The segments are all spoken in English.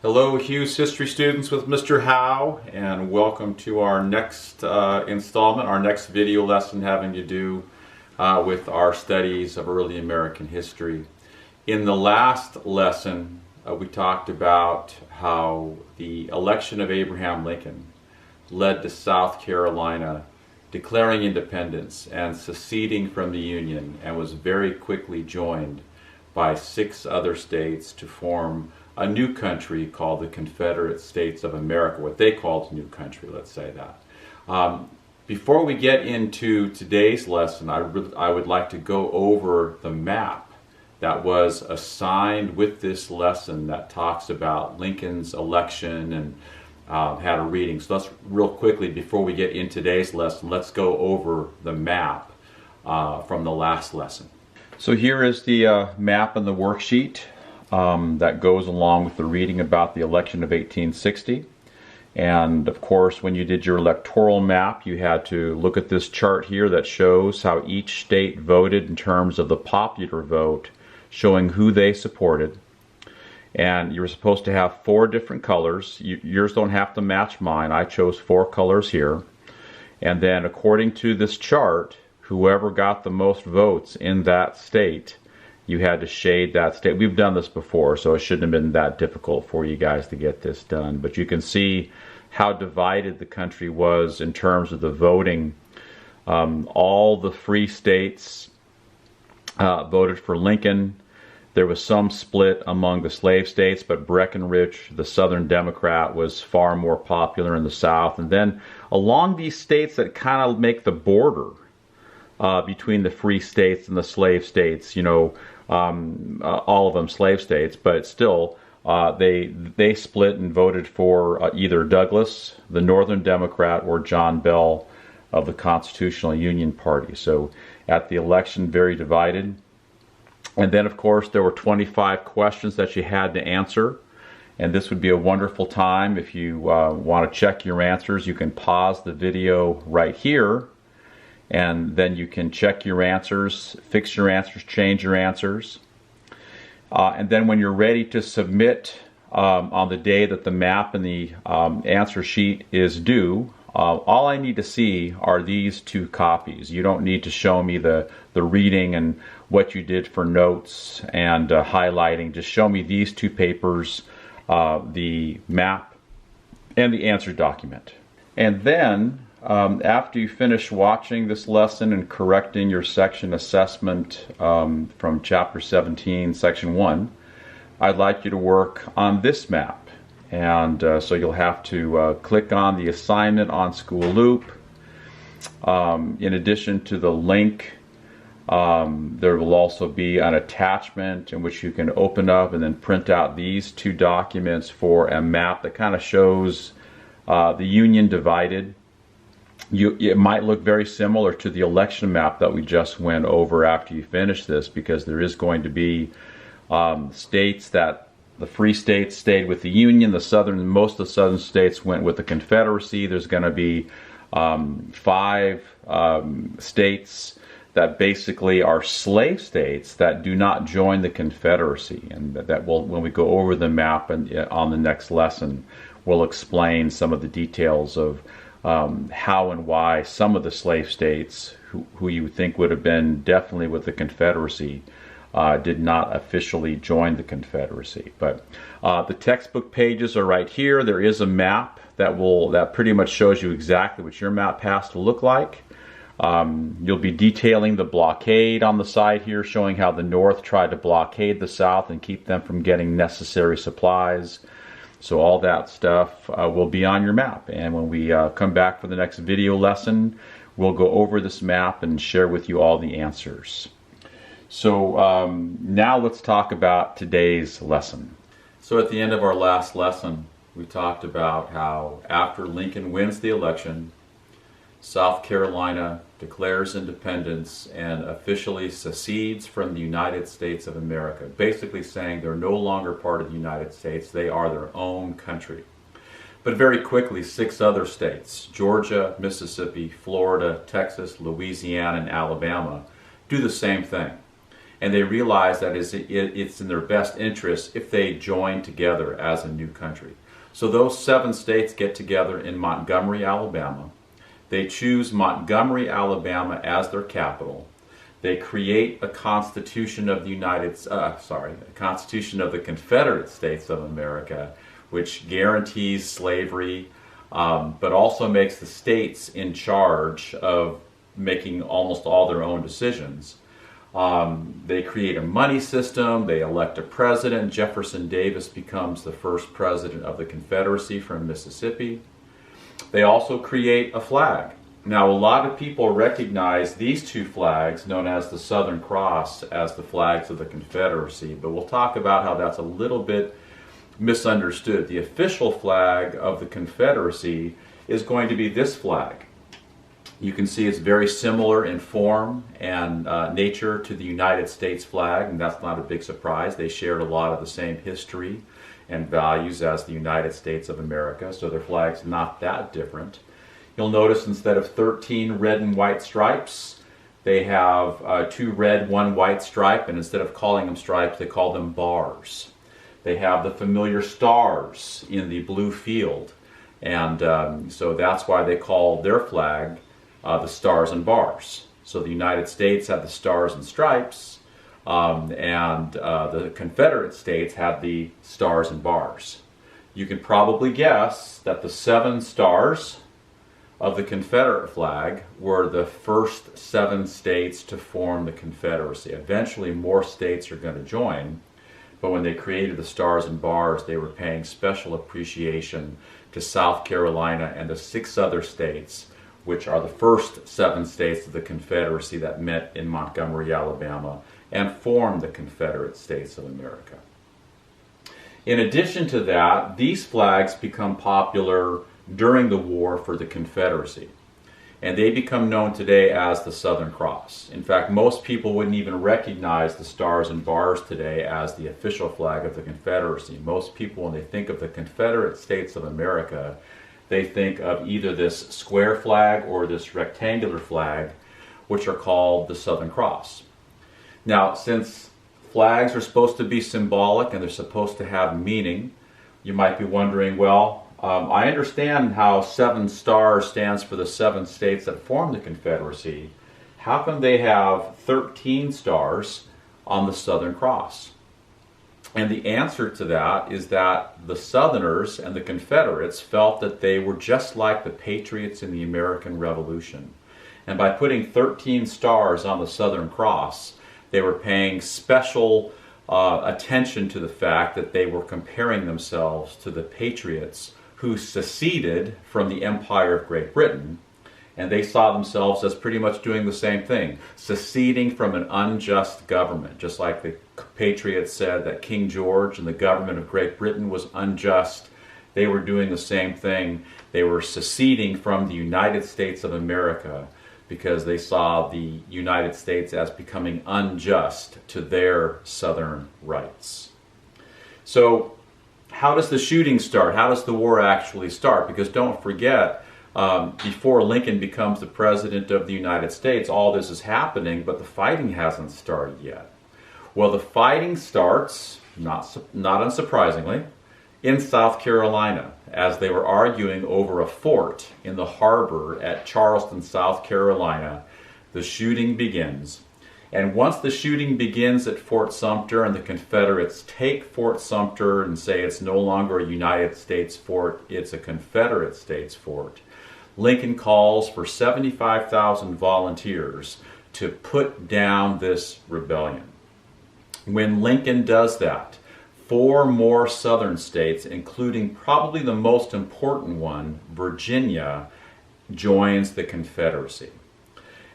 Hello, Hughes history students with Mr. Howe, and welcome to our next installment, our next video lesson having to do with our studies of early American history. In the last lesson, we talked about how the election of Abraham Lincoln led to South Carolina declaring independence and seceding from the Union, and was very quickly joined by 6 other states to form a new country called the Confederate States of America, what they called a new country, let's say that. Before we get into today's lesson, I would like to go over the map that was assigned with this lesson that talks about Lincoln's election and had a reading. So let's real quickly, before we get in today's lesson, let's go over the map from the last lesson. So here is the map in the worksheet that goes along with the reading about the election of 1860. And of course, when you did your electoral map, you had to look at this chart here that shows how each state voted in terms of the popular vote, showing who they supported. And you were supposed to have 4 different colors. Yours don't have to match mine. I chose 4 colors here. And then according to this chart, whoever got the most votes in that state, you had to shade that state. We've done this before, so it shouldn't have been that difficult for you guys to get this done. But you can see how divided the country was in terms of the voting. All the free states voted for Lincoln. There was some split among the slave states, but Breckinridge, the Southern Democrat, was far more popular in the South. And then along these states that kind of make the border between the free states and the slave states, you know, all of them slave states, but still they split and voted for either Douglas, the Northern Democrat, or John Bell of the Constitutional Union Party. So at the election, very divided. And then of course there were 25 questions that you had to answer, and this would be a wonderful time if you want to check your answers. You can pause the video right here, and then you can check your answers, fix your answers, change your answers. And then when you're ready to submit on the day that the map and the answer sheet is due, all I need to see are these 2 copies. You don't need to show me the reading and what you did for notes and highlighting. Just show me these 2 papers, the map and the answer document. And then after you finish watching this lesson and correcting your section assessment from chapter 17, section 1, I'd like you to work on this map. And so you'll have to click on the assignment on School Loop. In addition to the link, there will also be an attachment in which you can open up and then print out these 2 documents for a map that kind of shows the Union divided. It might look very similar to the election map that we just went over after you finish this, because there is going to be states that the free states stayed with the Union, most of the southern states went with the Confederacy. There's going to be 5 states that basically are slave states that do not join the Confederacy, and that will, when we go over the map and on the next lesson, we'll explain some of the details of how and why some of the slave states who you would think would have been definitely with the Confederacy did not officially join the Confederacy. But the textbook pages are right here. There is a map that pretty much shows you exactly what your map has to look like. You'll be detailing the blockade on the side here, showing how the North tried to blockade the South and keep them from getting necessary supplies. So all that stuff will be on your map. And when we come back for the next video lesson, we'll go over this map and share with you all the answers. So now let's talk about today's lesson. So at the end of our last lesson, we talked about how after Lincoln wins the election, South Carolina declares independence and officially secedes from the United States of America, basically saying they're no longer part of the United States, they are their own country. But very quickly, 6 other states, Georgia, Mississippi, Florida, Texas, Louisiana, and Alabama, do the same thing. And they realize that it's in their best interest if they join together as a new country. So those 7 states get together in Montgomery, Alabama. They choose Montgomery, Alabama as their capital. They create a Constitution of the Constitution of the Confederate States of America, which guarantees slavery, but also makes the states in charge of making almost all their own decisions. They create a money system, they elect a president. Jefferson Davis becomes the first president of the Confederacy from Mississippi. They also create a flag. Now, a lot of people recognize these 2 flags, known as the Southern Cross, as the flags of the Confederacy, but we'll talk about how that's a little bit misunderstood. The official flag of the Confederacy is going to be this flag. You can see it's very similar in form and nature to the United States flag, and that's not a big surprise. They shared a lot of the same history and values as the United States of America, so their flag's not that different. You'll notice instead of 13 red and white stripes, they have 2 red, 1 white stripe, and instead of calling them stripes, they call them bars. They have the familiar stars in the blue field, and so that's why they call their flag the Stars and Bars. So the United States had the Stars and Stripes, and the Confederate States had the Stars and Bars. You can probably guess that the 7 stars of the Confederate flag were the first 7 states to form the Confederacy. Eventually more states are going to join, but when they created the Stars and Bars, they were paying special appreciation to South Carolina and the 6 other states, which are the first 7 states of the Confederacy that met in Montgomery, Alabama, and formed the Confederate States of America. In addition to that, these flags become popular during the war for the Confederacy, and they become known today as the Southern Cross. In fact, most people wouldn't even recognize the Stars and Bars today as the official flag of the Confederacy. Most people, when they think of the Confederate States of America, they think of either this square flag or this rectangular flag, which are called the Southern Cross. Now, since flags are supposed to be symbolic and they're supposed to have meaning, you might be wondering, well, I understand how 7 stars stands for the 7 states that form the Confederacy. How come they have 13 stars on the Southern Cross? And the answer to that is that the Southerners and the Confederates felt that they were just like the Patriots in the American Revolution. And by putting 13 stars on the Southern Cross, they were paying special attention to the fact that they were comparing themselves to the Patriots who seceded from the Empire of Great Britain, and they saw themselves as pretty much doing the same thing, seceding from an unjust government. Just like the Patriots said that King George and the government of Great Britain was unjust, they were doing the same thing. They were seceding from the United States of America because they saw the United States as becoming unjust to their Southern rights. So, how does the shooting start? How does the war actually start? Because don't forget, before Lincoln becomes the President of the United States, all this is happening, but the fighting hasn't started yet. Well, the fighting starts, not unsurprisingly, in South Carolina, as they were arguing over a fort in the harbor at Charleston, South Carolina. The shooting begins. And once the shooting begins at Fort Sumter and the Confederates take Fort Sumter and say it's no longer a United States fort, it's a Confederate States fort, Lincoln calls for 75,000 volunteers to put down this rebellion. When Lincoln does that, 4 more southern states, including probably the most important one, Virginia, joins the Confederacy.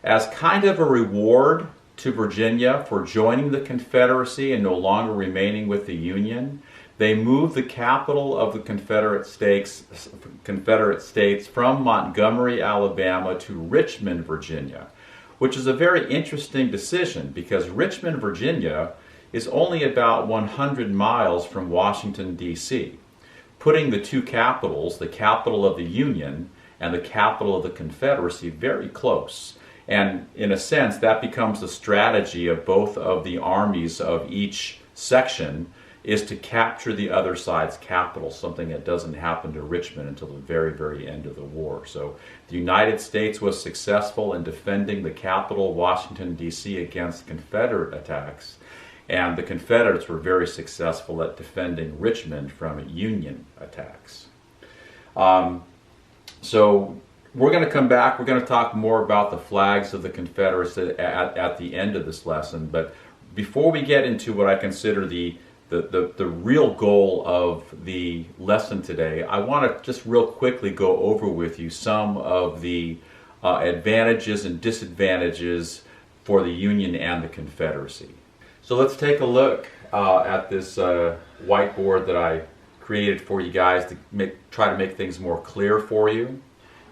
As kind of a reward to Virginia for joining the Confederacy and no longer remaining with the Union, they moved the capital of the Confederate States from Montgomery, Alabama to Richmond, Virginia, which is a very interesting decision because Richmond, Virginia is only about 100 miles from Washington, D.C., putting the 2 capitals, the capital of the Union and the capital of the Confederacy, very close. And in a sense, that becomes the strategy of both of the armies of each section, is to capture the other side's capital, something that doesn't happen to Richmond until the very, very end of the war. So the United States was successful in defending the capital, Washington, D.C., against Confederate attacks, and the Confederates were very successful at defending Richmond from Union attacks. So we're going to come back. We're going to talk more about the flags of the Confederacy at the end of this lesson. But before we get into what I consider the real goal of the lesson today, I want to just real quickly go over with you some of the advantages and disadvantages for the Union and the Confederacy. So let's take a look at this whiteboard that I created for you guys to try to make things more clear for you.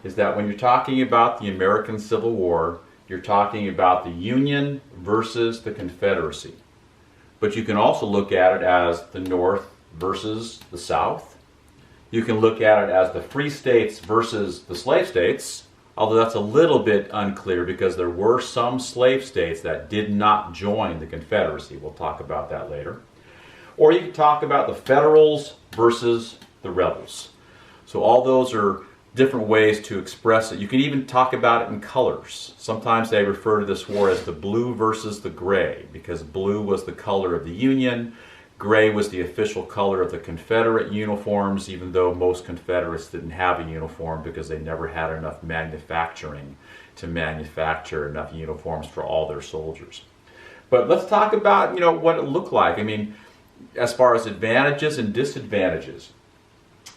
Is that when you're talking about the American Civil War, you're talking about the Union versus the Confederacy. But you can also look at it as the North versus the South. You can look at it as the free states versus the slave states, although that's a little bit unclear because there were some slave states that did not join the Confederacy. We'll talk about that later. Or you can talk about the Federals versus the Rebels. So all those are different ways to express it. You can even talk about it in colors. Sometimes they refer to this war as the blue versus the gray, because blue was the color of the Union, gray was the official color of the Confederate uniforms, even though most Confederates didn't have a uniform because they never had enough manufacturing to manufacture enough uniforms for all their soldiers. But let's talk about, what it looked like. I mean, as far as advantages and disadvantages.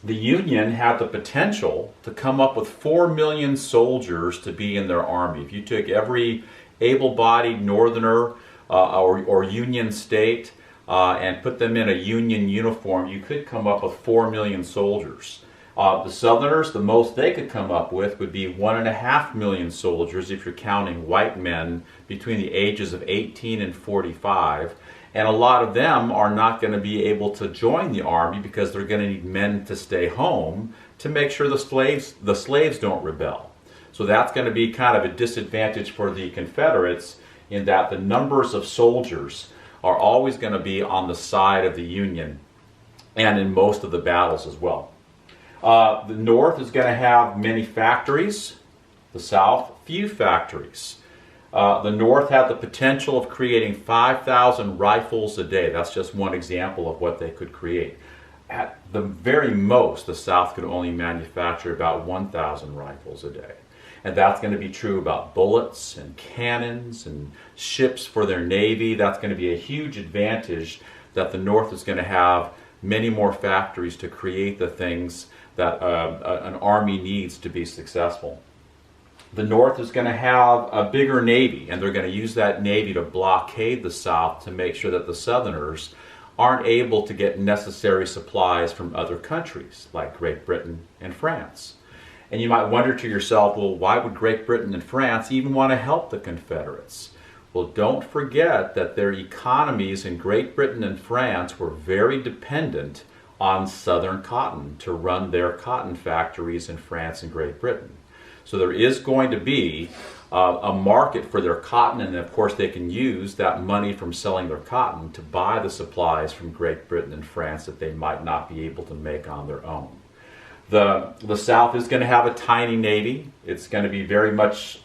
The Union had the potential to come up with 4 million soldiers to be in their army. If you took every able-bodied Northerner or Union state and put them in a Union uniform, you could come up with 4 million soldiers. The Southerners, the most they could come up with would be 1.5 million soldiers if you're counting white men between the ages of 18 and 45. And a lot of them are not going to be able to join the army because they're going to need men to stay home to make sure the slaves don't rebel. So that's going to be kind of a disadvantage for the Confederates in that the numbers of soldiers are always going to be on the side of the Union and in most of the battles as well. The North is going to have many factories, the South few factories. The North had the potential of creating 5,000 rifles a day. That's just one example of what they could create. At the very most, the South could only manufacture about 1,000 rifles a day. And that's going to be true about bullets and cannons and ships for their Navy. That's going to be a huge advantage that the North is going to have many more factories to create the things that an army needs to be successful. The North is going to have a bigger Navy, and they're going to use that Navy to blockade the South to make sure that the Southerners aren't able to get necessary supplies from other countries, like Great Britain and France. And you might wonder to yourself, well, why would Great Britain and France even want to help the Confederates? Well, don't forget that their economies in Great Britain and France were very dependent on Southern cotton to run their cotton factories in France and Great Britain. So there is going to be a market for their cotton, and of course they can use that money from selling their cotton to buy the supplies from Great Britain and France that they might not be able to make on their own. The South is going to have a tiny Navy. It's going to be very much,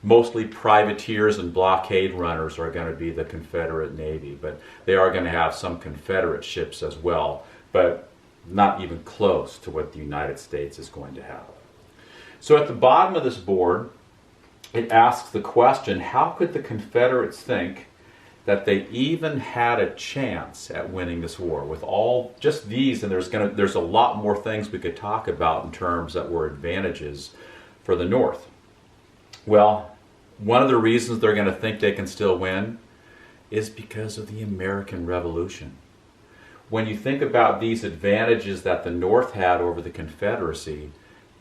mostly privateers and blockade runners are going to be the Confederate Navy, but they are going to have some Confederate ships as well, but not even close to what the United States is going to have. So at the bottom of this board, it asks the question, how could the Confederates think that they even had a chance at winning this war? With all just these, and there's a lot more things we could talk about in terms that were advantages for the North. Well, one of the reasons they're going to think they can still win is because of the American Revolution. When you think about these advantages that the North had over the Confederacy,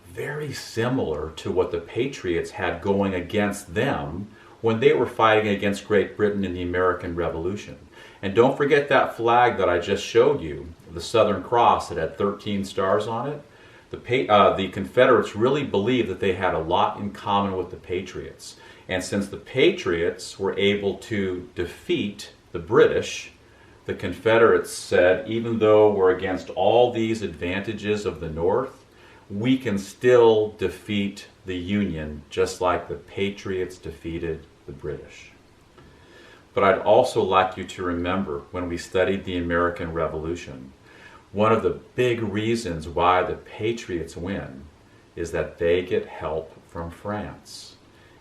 very similar to what the Patriots had going against them when they were fighting against Great Britain in the American Revolution. And don't forget that flag that I just showed you, the Southern Cross that had 13 stars on it. The Confederates really believed that they had a lot in common with the Patriots. And since the Patriots were able to defeat the British, the Confederates said, even though we're against all these advantages of the North, we can still defeat the Union just like the Patriots defeated the British. But I'd also like you to remember, when we studied the American Revolution, one of the big reasons why the Patriots win is that they get help from France.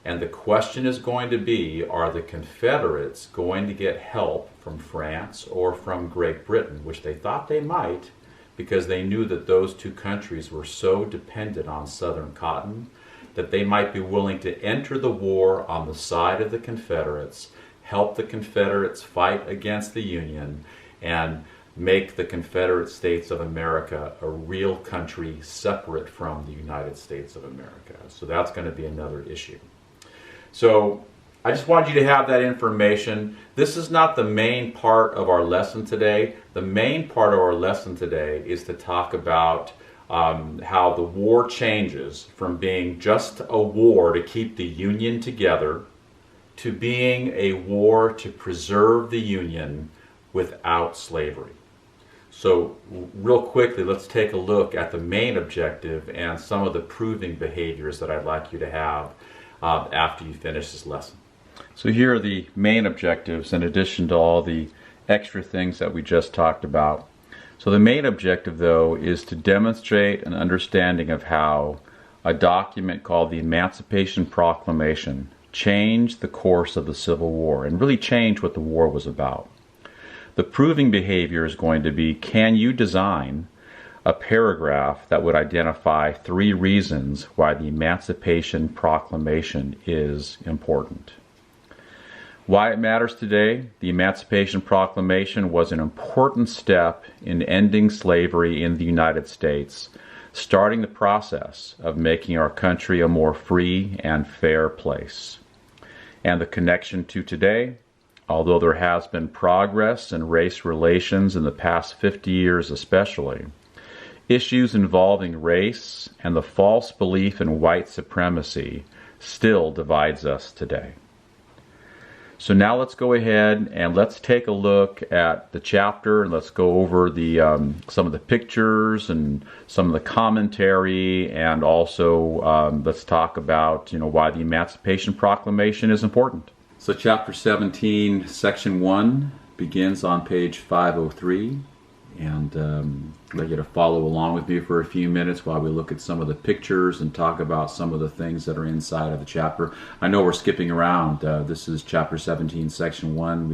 And the question is going to be, are the Confederates going to get help from France or from Great Britain, which they thought they might, because they knew that those two countries were so dependent on Southern cotton that they might be willing to enter the war on the side of the Confederates, help the Confederates fight against the Union, and make the Confederate States of America a real country separate from the United States of America. So that's going to be another issue. So I just wanted you to have that information. This is not the main part of our lesson today. The main part of our lesson today is to talk about how the war changes from being just a war to keep the Union together to being a war to preserve the Union without slavery. So real quickly, let's take a look at the main objective and some of the proving behaviors that I'd like you to have after you finish this lesson. So here are the main objectives in addition to all the extra things that we just talked about. So the main objective, though, is to demonstrate an understanding of how a document called the Emancipation Proclamation changed the course of the Civil War and really changed what the war was about. The proving behavior is going to be, can you design a paragraph that would identify 3 reasons why the Emancipation Proclamation is important? Why it matters today: the Emancipation Proclamation was an important step in ending slavery in the United States, starting the process of making our country a more free and fair place. And the connection to today: although there has been progress in race relations in the past 50 years especially, issues involving race and the false belief in white supremacy still divides us today. So now let's go ahead and let's take a look at the chapter, and let's go over the some of the pictures and some of the commentary, and also let's talk about why the Emancipation Proclamation is important. So chapter 17, section 1 begins on page 503, and I'd like you to follow along with me for a few minutes while we look at some of the pictures and talk about some of the things that are inside of the chapter. I know we're skipping around. This is chapter 17, section 1.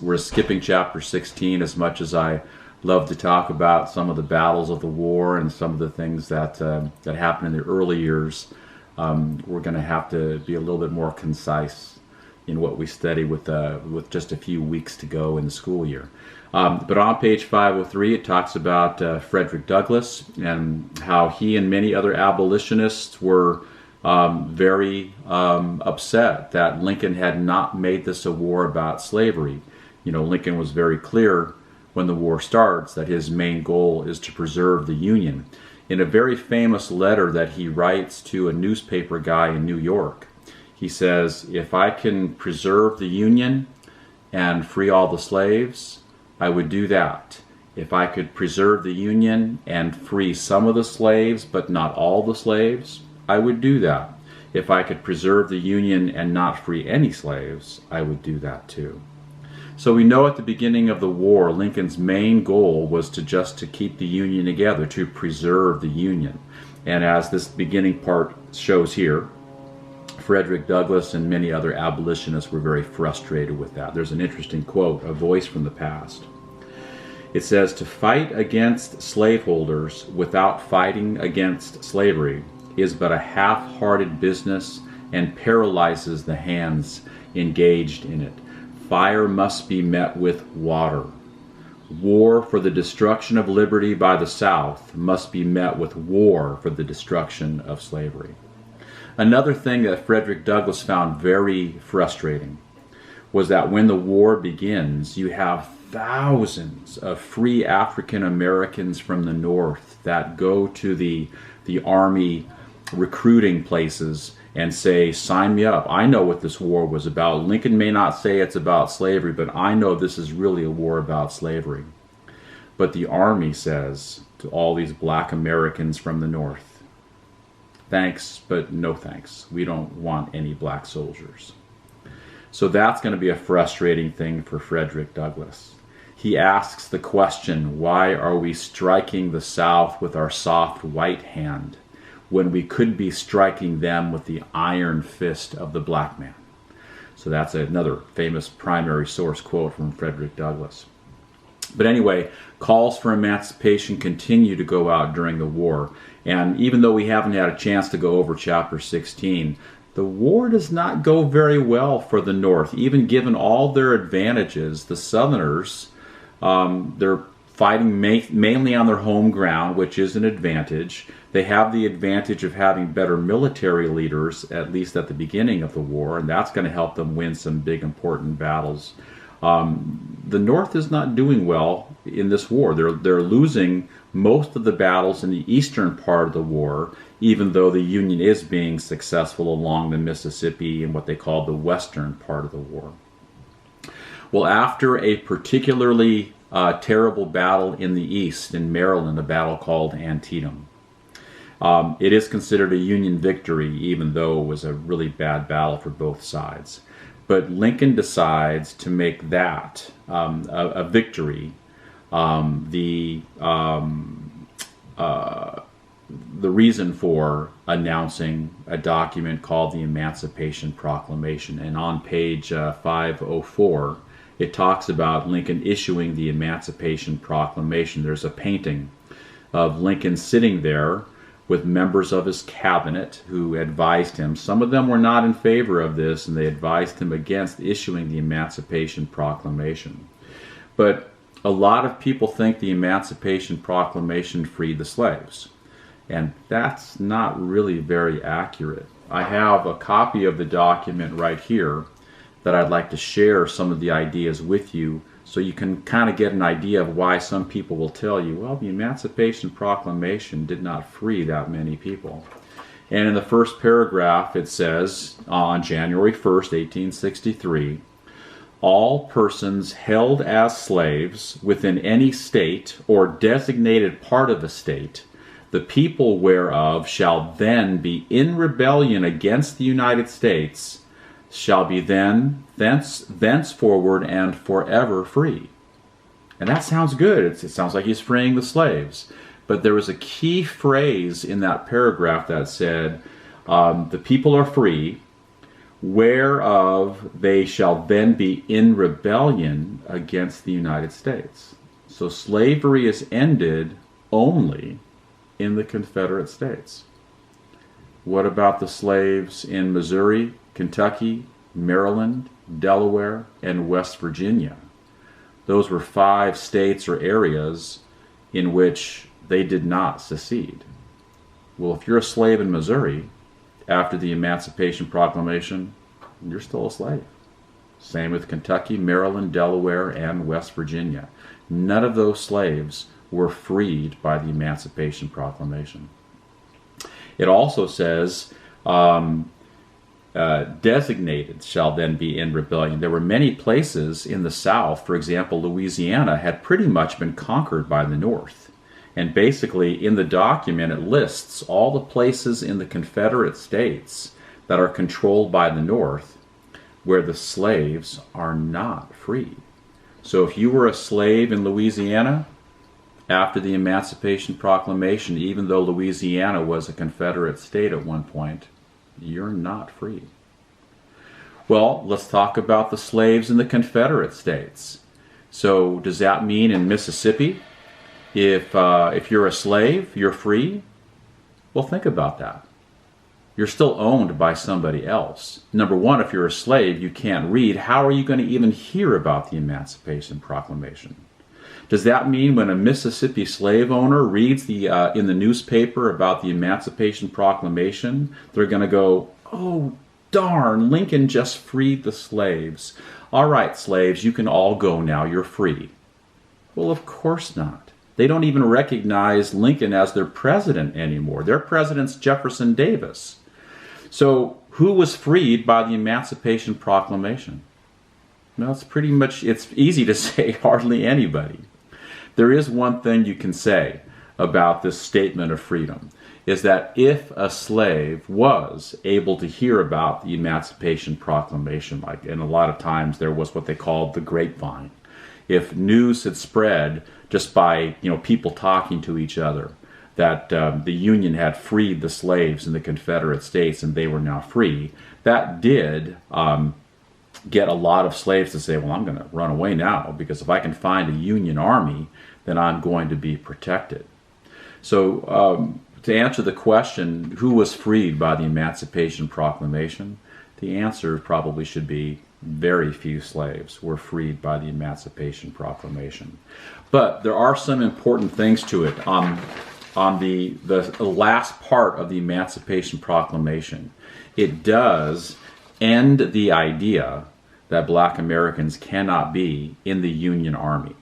We're skipping chapter 16. As much as I love to talk about some of the battles of the war and some of the things that happened in the early years, we're going to have to be a little bit more concise in what we study with just a few weeks to go in the school year. But on page 503, it talks about Frederick Douglass and how he and many other abolitionists were very upset that Lincoln had not made this a war about slavery. Lincoln was very clear when the war starts that his main goal is to preserve the Union. In a very famous letter that he writes to a newspaper guy in New York, he says, "If I can preserve the Union and free all the slaves, I would do that. If I could preserve the Union and free some of the slaves, but not all the slaves, I would do that. If I could preserve the Union and not free any slaves, I would do that too." So we know at the beginning of the war, Lincoln's main goal was to keep the Union together, to preserve the Union. And as this beginning part shows here, Frederick Douglass and many other abolitionists were very frustrated with that. There's an interesting quote, a voice from the past. It says, "To fight against slaveholders without fighting against slavery is but a half-hearted business and paralyzes the hands engaged in it. Fire must be met with water. War for the destruction of liberty by the South must be met with war for the destruction of slavery." Another thing that Frederick Douglass found very frustrating was that when the war begins, you have thousands of free African Americans from the North that go to the army recruiting places and say, sign me up. I know what this war was about. Lincoln may not say it's about slavery, but I know this is really a war about slavery. But the Army says to all these black Americans from the North, thanks, but no thanks. We don't want any black soldiers. So that's going to be a frustrating thing for Frederick Douglass. He asks the question, why are we striking the South with our soft white hand when we could be striking them with the iron fist of the black man? So that's another famous primary source quote from Frederick Douglass. But anyway, calls for emancipation continue to go out during the war. And even though we haven't had a chance to go over chapter 16, the war does not go very well for the North. Even given all their advantages, the Southerners, they're fighting mainly on their home ground, which is an advantage. They have the advantage of having better military leaders, at least at the beginning of the war, and that's going to help them win some big important battles. The North is not doing well in this war. They're losing most of the battles in the eastern part of the war, even though the Union is being successful along the Mississippi in what they call the western part of the war. Well, after a particularly terrible battle in the east, in Maryland, a battle called Antietam, it is considered a Union victory, even though it was a really bad battle for both sides. But Lincoln decides to make that a victory, the reason for announcing a document called the Emancipation Proclamation. And on page 504, it talks about Lincoln issuing the Emancipation Proclamation. There's a painting of Lincoln sitting there with members of his cabinet who advised him. Some of them were not in favor of this, and they advised him against issuing the Emancipation Proclamation. But a lot of people think the Emancipation Proclamation freed the slaves, and that's not really very accurate. I have a copy of the document right here that I'd like to share some of the ideas with you, so you can kind of get an idea of why some people will tell you, well, the Emancipation Proclamation did not free that many people. And in the first paragraph, it says, on January 1st, 1863, all persons held as slaves within any state or designated part of a state, the people whereof shall then be in rebellion against the United States, shall be then thenceforward and forever free. And that sounds good. It sounds like he's freeing the slaves. But there was a key phrase in that paragraph that said, the people are free, whereof they shall then be in rebellion against the United States. So slavery is ended only in the Confederate States. What about the slaves in Missouri, Kentucky, Maryland, Delaware, and West Virginia? Those were 5 states or areas in which they did not secede. Well, if you're a slave in Missouri, after the Emancipation Proclamation, you're still a slave. Same with Kentucky, Maryland, Delaware, and West Virginia. None of those slaves were freed by the Emancipation Proclamation. It also says, designated shall then be in rebellion. There were many places in the South, for example, Louisiana, had pretty much been conquered by the North. And basically, in the document, it lists all the places in the Confederate States that are controlled by the North where the slaves are not free. So if you were a slave in Louisiana after the Emancipation Proclamation, even though Louisiana was a Confederate state at one point, you're not free. Well, let's talk about the slaves in the Confederate States. So does that mean in Mississippi, if you're a slave, you're free? Well, think about that. You're still owned by somebody else. Number one, if you're a slave, you can't read. How are you going to even hear about the Emancipation Proclamation? Does that mean when a Mississippi slave owner reads in the newspaper about the Emancipation Proclamation, they're going to go, oh, darn, Lincoln just freed the slaves. All right, slaves, you can all go now. You're free. Well, of course not. They don't even recognize Lincoln as their president anymore. Their president's Jefferson Davis. So who was freed by the Emancipation Proclamation? Well, it's easy to say hardly anybody. There is one thing you can say about this statement of freedom, is that if a slave was able to hear about the Emancipation Proclamation, and a lot of times there was what they called the grapevine, if news had spread just by people talking to each other that the Union had freed the slaves in the Confederate States and they were now free, that did get a lot of slaves to say, well, I'm going to run away now, because if I can find a Union army, then I'm going to be protected. So to answer the question, who was freed by the Emancipation Proclamation, the answer probably should be very few slaves were freed by the Emancipation Proclamation. But there are some important things to it. On the last part of the Emancipation Proclamation, it does end the idea that black Americans cannot be in the Union Army.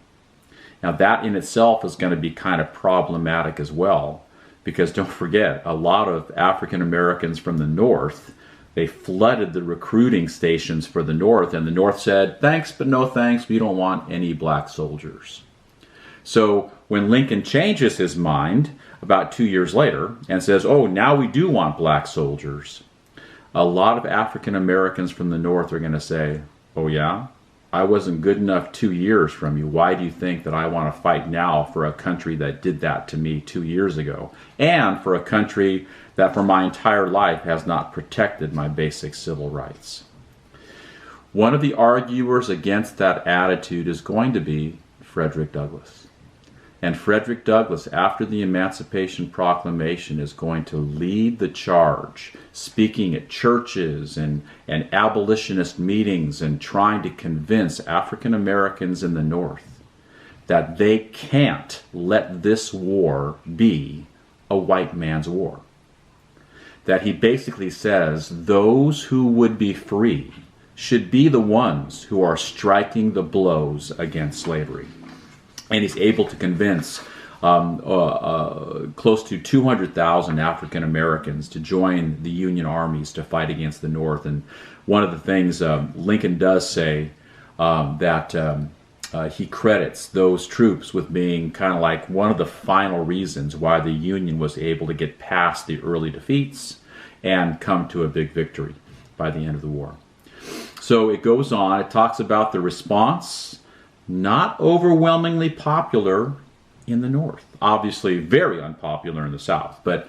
Now that in itself is going to be kind of problematic as well, because don't forget, a lot of African Americans from the North, they flooded the recruiting stations for the North, and the North said, thanks, but no thanks, we don't want any black soldiers. So when Lincoln changes his mind about 2 years later and says, oh, now we do want black soldiers, a lot of African Americans from the North are going to say, oh yeah? I wasn't good enough 2 years from you. Why do you think that I want to fight now for a country that did that to me 2 years ago? And for a country that for my entire life has not protected my basic civil rights. One of the arguers against that attitude is going to be Frederick Douglass. And Frederick Douglass, after the Emancipation Proclamation, is going to lead the charge, speaking at churches and abolitionist meetings and trying to convince African Americans in the North that they can't let this war be a white man's war. That he basically says those who would be free should be the ones who are striking the blows against slavery. And he's able to convince close to 200,000 African Americans to join the Union armies to fight against the North. And one of the things Lincoln does say that he credits those troops with being kind of like one of the final reasons why the Union was able to get past the early defeats and come to a big victory by the end of the war. So it goes on, it talks about the response. Not overwhelmingly popular in the North. Obviously very unpopular in the South, but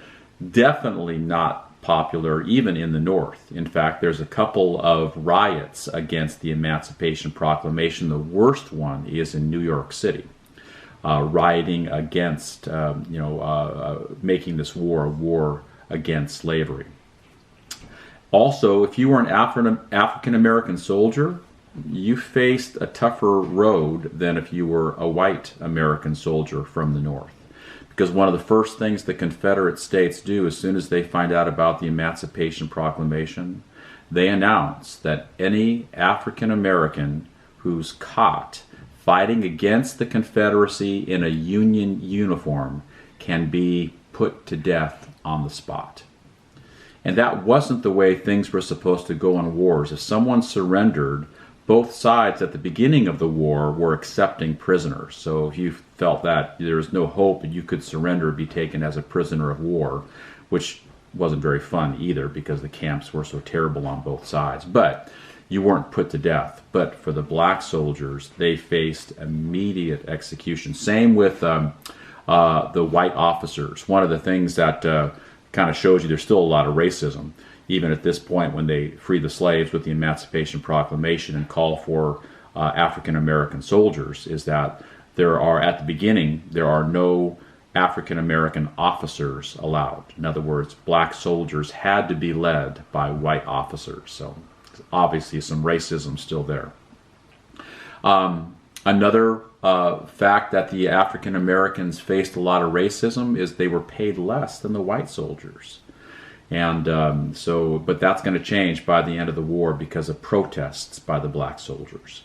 definitely not popular even in the North. In fact, there's a couple of riots against the Emancipation Proclamation. The worst one is in New York City, rioting against, making this war a war against slavery. Also, if you were an African American soldier, you faced a tougher road than if you were a white American soldier from the North. Because one of the first things the Confederate States do as soon as they find out about the Emancipation Proclamation, they announce that any African American who's caught fighting against the Confederacy in a Union uniform can be put to death on the spot. And that wasn't the way things were supposed to go in wars. If someone surrendered, both sides at the beginning of the war were accepting prisoners. So if you felt that there was no hope and you could surrender or be taken as a prisoner of war, which wasn't very fun either because the camps were so terrible on both sides. But you weren't put to death. But for the black soldiers, they faced immediate execution. Same with the white officers. One of the things that kind of shows you there's still a lot of racism, even at this point when they free the slaves with the Emancipation Proclamation and call for African American soldiers, is that at the beginning, there are no African American officers allowed. In other words, black soldiers had to be led by white officers. So obviously some racism still there. Another fact that the African Americans faced a lot of racism is they were paid less than the white soldiers. And but that's going to change by the end of the war because of protests by the black soldiers.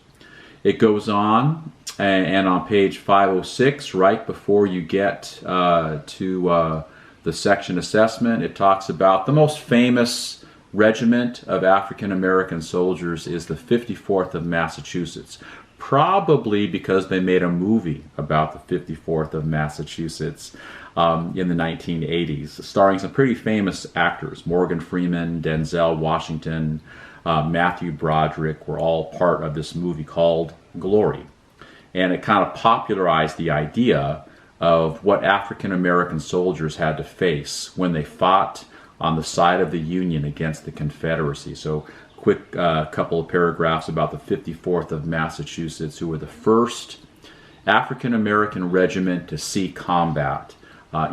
It goes on And on page 506, right before you get to the section assessment, it talks about the most famous regiment of African American soldiers is the 54th of Massachusetts. Probably because they made a movie about the 54th of Massachusetts in the 1980s, starring some pretty famous actors. Morgan Freeman, Denzel Washington, Matthew Broderick were all part of this movie called Glory. And it kind of popularized the idea of what African American soldiers had to face when they fought on the side of the Union against the Confederacy. So quick couple of paragraphs about the 54th of Massachusetts, who were the first African American regiment to see combat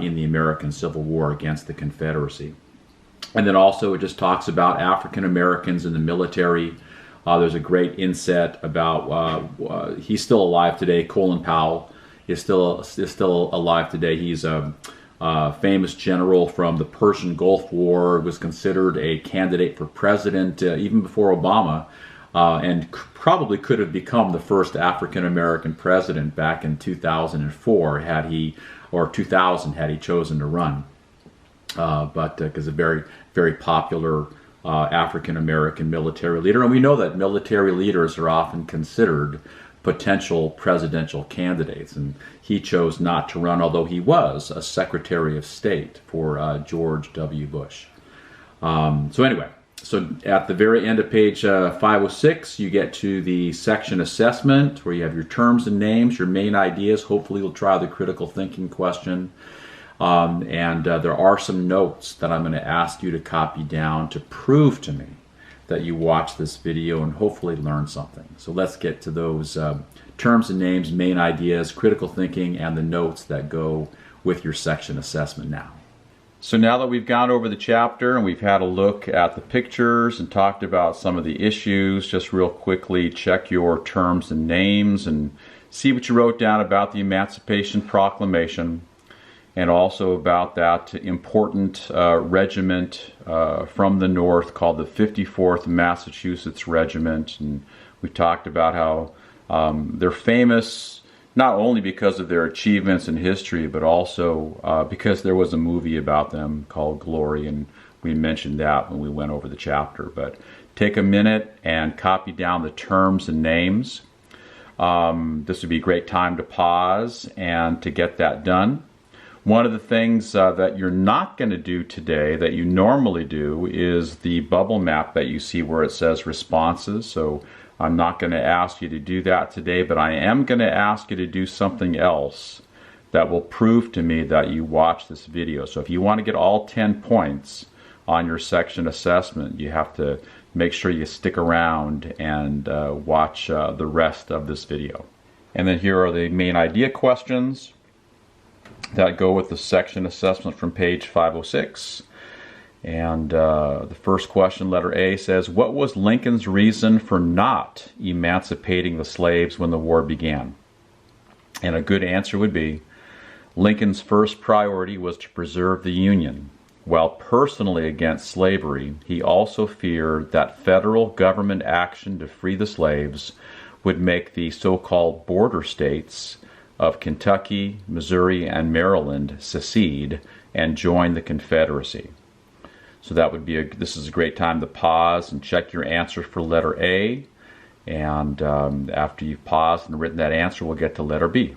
in the American Civil War against the Confederacy. And then also it just talks about African Americans in the military. There's a great inset about, he's still alive today, Colin Powell is still alive today. He's a famous general from the Persian Gulf War, was considered a candidate for president even before Obama, and probably could have become the first African American president back in 2004 had he, or 2000 had he chosen to run. But because a very popular African American military leader, and we know that military leaders are often considered potential presidential candidates, and he chose not to run, although he was a Secretary of State for George W. Bush. So anyway, so at the very end of page 506, you get to the section assessment where you have your terms and names, your main ideas. Hopefully you'll try the critical thinking question. And there are some notes that I'm going to ask you to copy down to prove to me that you watch this video and hopefully learn something. So let's get to those terms and names, main ideas, critical thinking, and the notes that go with your section assessment now. So now that we've gone over the chapter and we've had a look at the pictures and talked about some of the issues, just real quickly check your terms and names and see what you wrote down about the Emancipation Proclamation, and also about that important regiment from the North called the 54th Massachusetts Regiment. And we talked about how they're famous not only because of their achievements in history, but also because there was a movie about them called Glory, and we mentioned that when we went over the chapter. But take a minute and copy down the terms and names. This would be a great time to pause and to get that done. One of the things that you're not going to do today that you normally do is the bubble map that you see where it says responses. So I'm not going to ask you to do that today, but I am going to ask you to do something else that will prove to me that you watched this video. So if you want to get all 10 points on your section assessment, you have to make sure you stick around and watch the rest of this video. And then here are the main idea questions that go with the section assessment from page 506. And the first question, letter A, says, what was Lincoln's reason for not emancipating the slaves when the war began? And a good answer would be, Lincoln's first priority was to preserve the Union. While personally against slavery, he also feared that federal government action to free the slaves would make the so-called border states of Kentucky, Missouri, and Maryland secede and join the Confederacy. So that would be this is a great time to pause and check your answer for letter A. And after you've paused and written that answer, we'll get to letter B.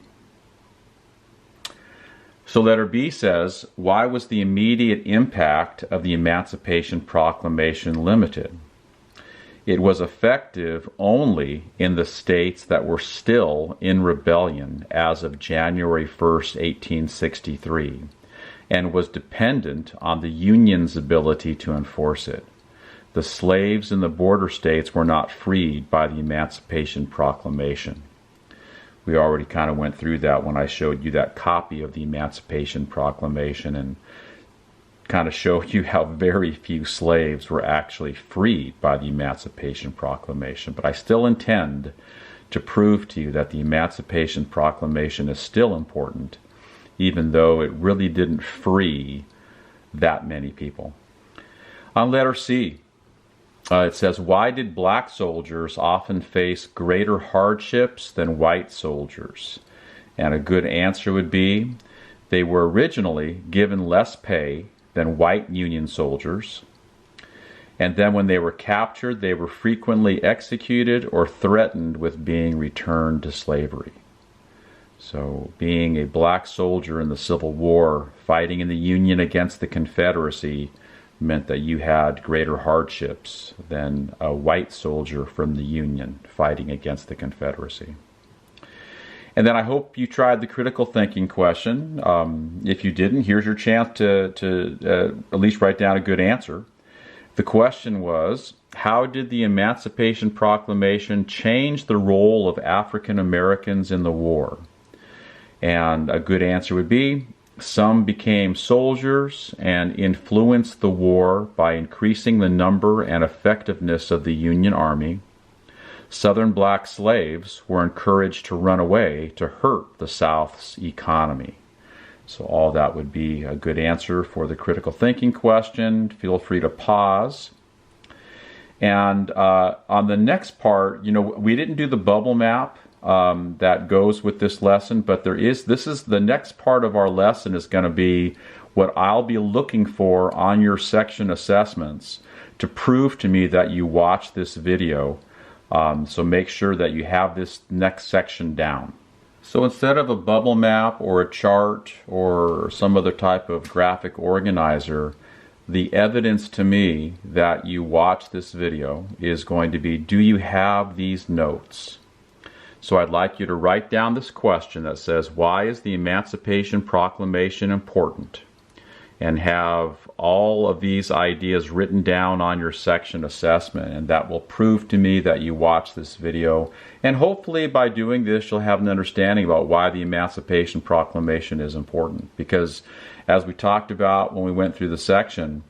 So letter B says, why was the immediate impact of the Emancipation Proclamation limited? It was effective only in the states that were still in rebellion as of January 1st, 1863, and was dependent on the Union's ability to enforce it. The slaves in the border states were not freed by the Emancipation Proclamation. We already kind of went through that when I showed you that copy of the Emancipation Proclamation and kind of showed you how very few slaves were actually freed by the Emancipation Proclamation. But I still intend to prove to you that the Emancipation Proclamation is still important, even though it really didn't free that many people. On letter C, It says, why did black soldiers often face greater hardships than white soldiers? And a good answer would be, they were originally given less pay than white Union soldiers. And then when they were captured, they were frequently executed or threatened with being returned to slavery. So being a black soldier in the Civil War, fighting in the Union against the Confederacy, meant that you had greater hardships than a white soldier from the Union fighting against the Confederacy. And then I hope you tried the critical thinking question. If you didn't, here's your chance to at least write down a good answer. The question was, how did the Emancipation Proclamation change the role of African Americans in the war? And a good answer would be, some became soldiers and influenced the war by increasing the number and effectiveness of the Union Army. Southern black slaves were encouraged to run away to hurt the South's economy. So all that would be a good answer for the critical thinking question. Feel free to pause. And on the next part, we didn't do the bubble map that goes with this lesson, but this is the next part of our lesson is going to be what I'll be looking for on your section assessments to prove to me that you watched this video. So make sure that you have this next section down. So instead of a bubble map or a chart or some other type of graphic organizer, the evidence to me that you watched this video is going to be, do you have these notes? So I'd like you to write down this question that says, why is the Emancipation Proclamation important? And have all of these ideas written down on your section assessment, and that will prove to me that you watched this video. And hopefully by doing this you'll have an understanding about why the Emancipation Proclamation is important. Because as we talked about when we went through the section,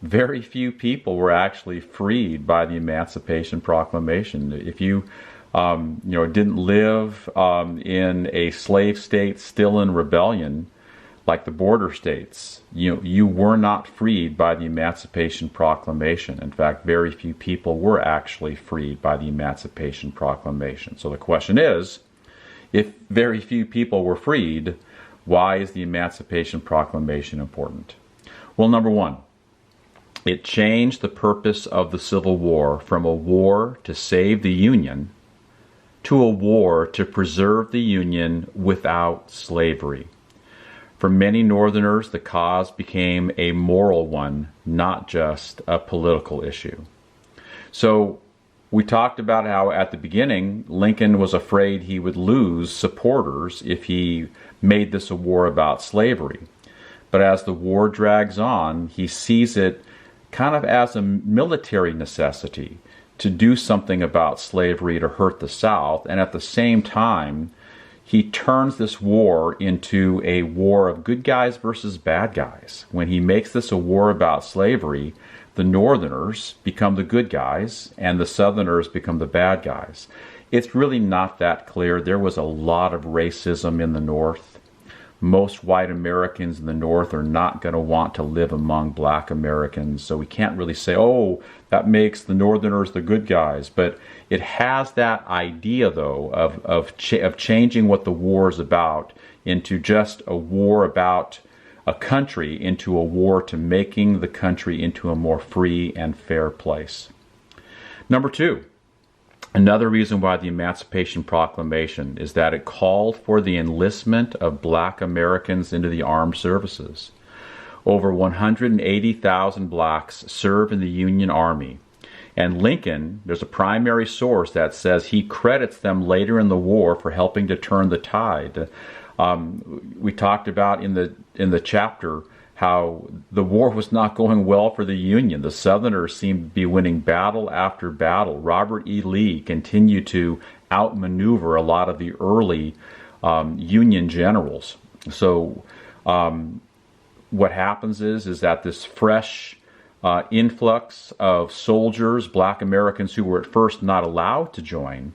very few people were actually freed by the Emancipation Proclamation. If you didn't live in a slave state still in rebellion, like the border states, you were not freed by the Emancipation Proclamation. In fact, very few people were actually freed by the Emancipation Proclamation. So the question is, if very few people were freed, why is the Emancipation Proclamation important? Well, number one, it changed the purpose of the Civil War from a war to save the Union to a war to preserve the Union without slavery. For many Northerners, the cause became a moral one, not just a political issue. So we talked about how at the beginning, Lincoln was afraid he would lose supporters if he made this a war about slavery. But as the war drags on, he sees it kind of as a military necessity to do something about slavery to hurt the South, and at the same time, he turns this war into a war of good guys versus bad guys. When he makes this a war about slavery, the Northerners become the good guys and the Southerners become the bad guys. It's really not that clear. There was a lot of racism in the North. Most white Americans in the North are not going to want to live among black Americans, so we can't really say, oh, that makes the Northerners the good guys. But it has that idea, though, of changing what the war is about into just a war about a country, into a war to making the country into a more free and fair place. Number two, another reason why the Emancipation Proclamation is that it called for the enlistment of black Americans into the armed services. Over 180,000 blacks serve in the Union Army. And Lincoln, there's a primary source that says he credits them later in the war for helping to turn the tide. We talked about in the chapter how the war was not going well for the Union. The Southerners seemed to be winning battle after battle. Robert E. Lee continued to outmaneuver a lot of the early Union generals. So what happens is that this fresh influx of soldiers, black Americans who were at first not allowed to join,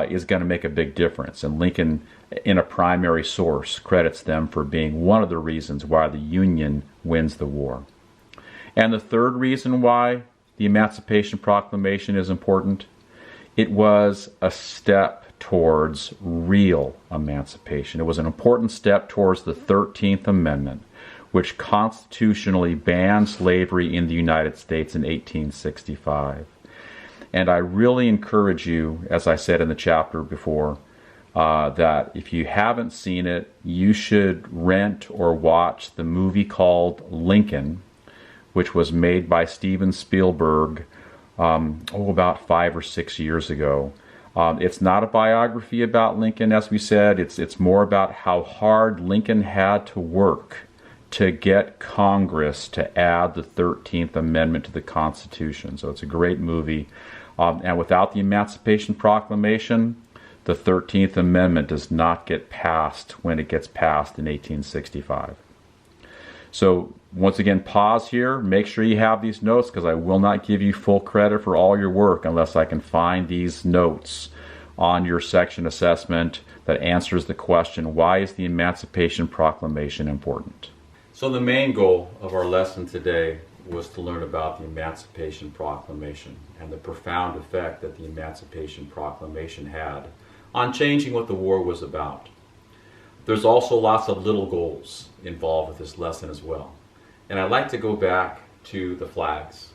is going to make a big difference. And Lincoln, in a primary source, credits them for being one of the reasons why the Union wins the war. And the third reason why the Emancipation Proclamation is important? It was a step towards real emancipation. It was an important step towards the 13th Amendment, which constitutionally banned slavery in the United States in 1865. And I really encourage you, as I said in the chapter before, that if you haven't seen it, you should rent or watch the movie called Lincoln, which was made by Steven Spielberg about 5 or 6 years ago. It's not a biography about Lincoln, as we said. It's more about how hard Lincoln had to work to get Congress to add the 13th Amendment to the Constitution. So it's a great movie. And without the Emancipation Proclamation, the 13th Amendment does not get passed when it gets passed in 1865. So once again, pause here. Make sure you have these notes, because I will not give you full credit for all your work unless I can find these notes on your section assessment that answers the question, why is the Emancipation Proclamation important? So the main goal of our lesson today was to learn about the Emancipation Proclamation and the profound effect that the Emancipation Proclamation had on changing what the war was about. There's also lots of little goals involved with this lesson as well. And I'd like to go back to the flags.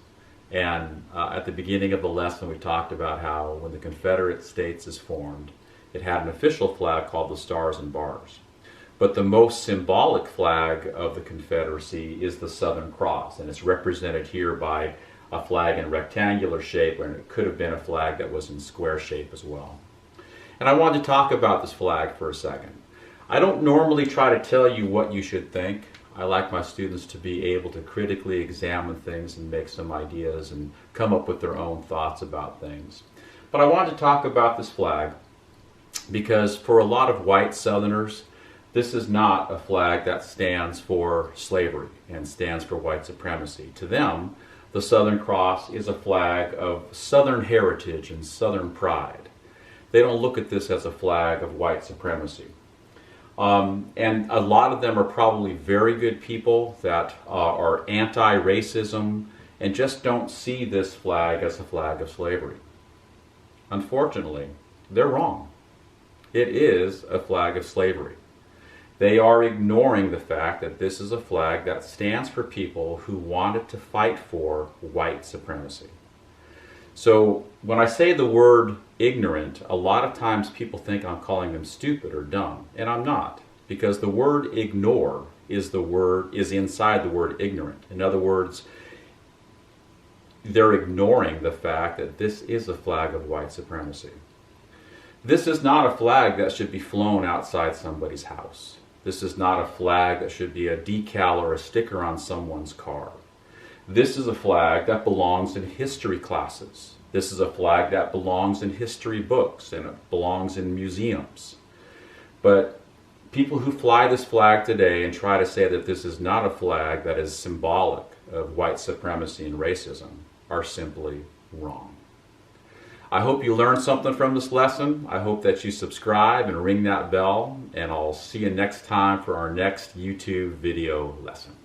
And at the beginning of the lesson, we talked about how when the Confederate States is formed, it had an official flag called the Stars and Bars. But the most symbolic flag of the Confederacy is the Southern Cross, and it's represented here by a flag in rectangular shape, and it could have been a flag that was in square shape as well. And I wanted to talk about this flag for a second. I don't normally try to tell you what you should think. I like my students to be able to critically examine things and make some ideas and come up with their own thoughts about things. But I wanted to talk about this flag because for a lot of white Southerners, this is not a flag that stands for slavery and stands for white supremacy. To them, the Southern Cross is a flag of Southern heritage and Southern pride. They don't look at this as a flag of white supremacy. And a lot of them are probably very good people that are anti-racism and just don't see this flag as a flag of slavery. Unfortunately, they're wrong. It is a flag of slavery. They are ignoring the fact that this is a flag that stands for people who wanted to fight for white supremacy. So when I say the word ignorant, a lot of times people think I'm calling them stupid or dumb, and I'm not, because the word ignore is inside the word ignorant. In other words, they're ignoring the fact that this is a flag of white supremacy. This is not a flag that should be flown outside somebody's house. This is not a flag that should be a decal or a sticker on someone's car. This is a flag that belongs in history classes. This is a flag that belongs in history books and it belongs in museums. But people who fly this flag today and try to say that this is not a flag that is symbolic of white supremacy and racism are simply wrong. I hope you learned something from this lesson. I hope that you subscribe and ring that bell, and I'll see you next time for our next YouTube video lesson.